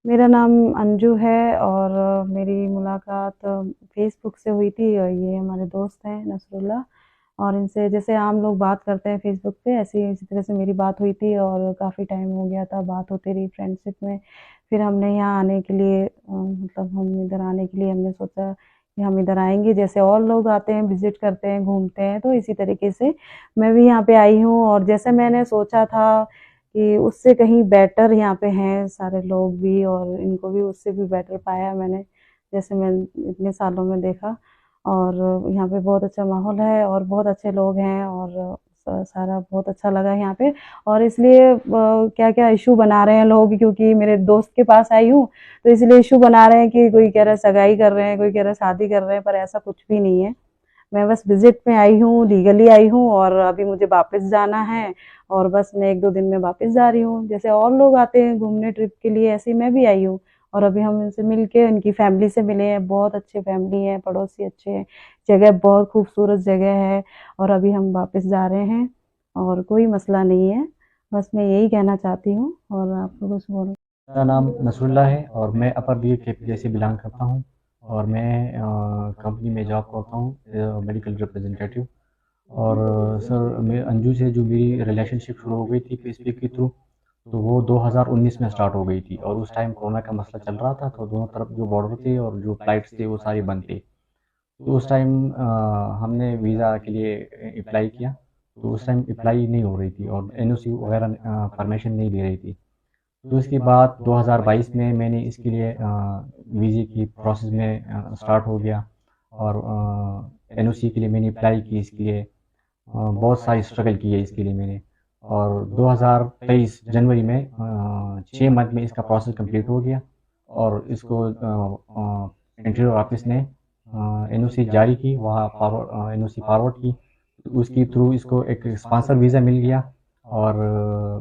मेरा नाम अंजू है और मेरी मुलाकात फ़ेसबुक से हुई थी और ये हमारे दोस्त हैं नसरुल्लाह। और इनसे जैसे आम लोग बात करते हैं फ़ेसबुक पे ऐसे ही इसी तरह से मेरी बात हुई थी और काफ़ी टाइम हो गया था, बात होती रही फ्रेंडशिप में। फिर हमने यहाँ आने के लिए मतलब हम इधर आने के लिए हमने सोचा कि हम इधर आएँगे, जैसे और लोग आते हैं, विज़िट करते हैं, घूमते हैं, तो इसी तरीके से मैं भी यहाँ पे आई हूँ। और जैसे मैंने सोचा था कि उससे कहीं बेटर यहाँ पे हैं सारे लोग भी, और इनको भी उससे भी बेटर पाया मैंने, जैसे मैं इतने सालों में देखा। और यहाँ पे बहुत अच्छा माहौल है और बहुत अच्छे लोग हैं और सारा बहुत अच्छा लगा यहाँ पे। और इसलिए क्या क्या इशू बना रहे हैं लोग, क्योंकि मेरे दोस्त के पास आई हूँ तो इसलिए इशू बना रहे हैं कि कोई कह रहा है सगाई कर रहे हैं, कोई कह रहा है शादी कर रहे हैं, पर ऐसा कुछ भी नहीं है। मैं बस विजिट में आई हूँ, लीगली आई हूँ और अभी मुझे वापस जाना है। और बस मैं 1-2 दिन में वापस जा रही हूँ, जैसे और लोग आते हैं घूमने ट्रिप के लिए ऐसे ही मैं भी आई हूँ। और अभी हम इनसे मिलके उनकी फैमिली से मिले हैं, बहुत अच्छे फैमिली है, पड़ोसी अच्छे हैं, जगह बहुत खूबसूरत जगह है। और अभी हम वापस जा रहे हैं और कोई मसला नहीं है। बस मैं यही कहना चाहती हूँ और आपको कुछ बोल। मेरा नाम नसरुल्ला है और मैं अपर बी के से बिलोंग करता हूँ। और मैं कंपनी में जॉब करता हूँ, मेडिकल रिप्रेजेंटेटिव। और सर, मैं अंजू से जो मेरी रिलेशनशिप शुरू हो गई थी फेसबुक के थ्रू, तो वो 2019 में स्टार्ट हो गई थी। और उस टाइम कोरोना का मसला चल रहा था, तो दोनों तरफ जो बॉर्डर थे और जो फ्लाइट्स थे वो सारे बंद थे। तो उस टाइम हमने वीज़ा के लिए अप्लाई किया। तो उस टाइम अप्लाई नहीं हो रही थी और एनओसी वगैरह परमिशन नहीं दे रही थी। तो इसके बाद 2022 में मैंने इसके लिए वीज़े की प्रोसेस में स्टार्ट हो गया। और एनओसी के लिए मैंने अप्लाई की इसके लिए। बहुत सारी स्ट्रगल की है इसके लिए मैंने। और 2023 जनवरी में 6 मंथ में इसका प्रोसेस कंप्लीट हो गया। और इसको इंटीरियर ऑफिस ने एनओसी जारी की, वहाँ फॉरवर्ड एनओसी फॉरवर्ड की। तो उसके थ्रू इसको एक स्पॉन्सर वीज़ा मिल गया। और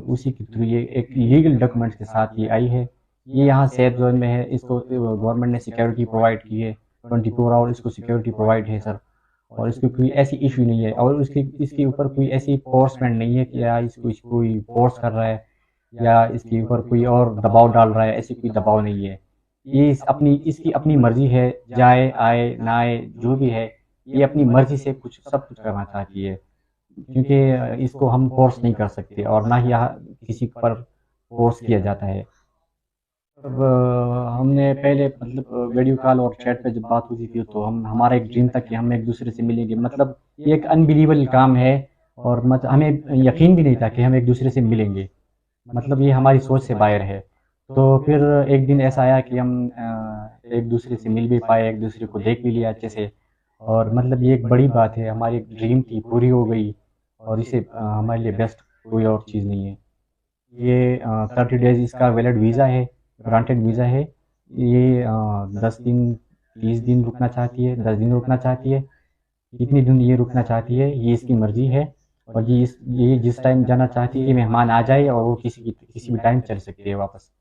उसी के थ्रू ये एक लीगल डॉक्यूमेंट्स के साथ ये आई है। ये यहाँ सेफ जोन में है, इसको गवर्नमेंट ने सिक्योरिटी प्रोवाइड की है। 24 आवर इसको सिक्योरिटी प्रोवाइड है सर। और इसकी कोई ऐसी इशू नहीं है और उसके इसके ऊपर कोई ऐसी फोर्समेंट नहीं है कि या इसको कोई फोर्स कर रहा है या इसके ऊपर कोई और दबाव डाल रहा है, ऐसी कोई दबाव नहीं है। ये अपनी इसकी अपनी मर्जी है, जाए आए ना आए जो भी है, ये अपनी मर्जी से कुछ सब कुछ करना चाहती है। क्योंकि इसको हम फोर्स नहीं कर सकते और ना ही यहाँ किसी पर फोर्स किया जाता है। तब हमने पहले मतलब वीडियो कॉल और चैट पे जब बात होती थी तो हम हमारा एक ड्रीम था कि हम एक दूसरे से मिलेंगे, मतलब ये एक अनबिलीवेबल काम है। और मतलब हमें यकीन भी नहीं था कि हम एक दूसरे से मिलेंगे, मतलब ये हमारी सोच से बाहर है। तो फिर एक दिन ऐसा आया कि हम एक दूसरे से मिल भी पाए, एक दूसरे को देख भी लिया अच्छे से। और मतलब ये एक बड़ी बात है, हमारी एक ड्रीम थी पूरी हो गई। और इसे हमारे लिए बेस्ट कोई और चीज़ नहीं है। ये 30 डेज इसका वैलिड वीज़ा है, ग्रांटेड वीज़ा है। ये 10 दिन 20 दिन रुकना चाहती है, 10 दिन रुकना चाहती है, कितनी दिन ये रुकना चाहती है ये इसकी मर्ज़ी है। और ये जिस टाइम जाना चाहती है मेहमान आ जाए और वो किसी भी टाइम चल सकती है वापस।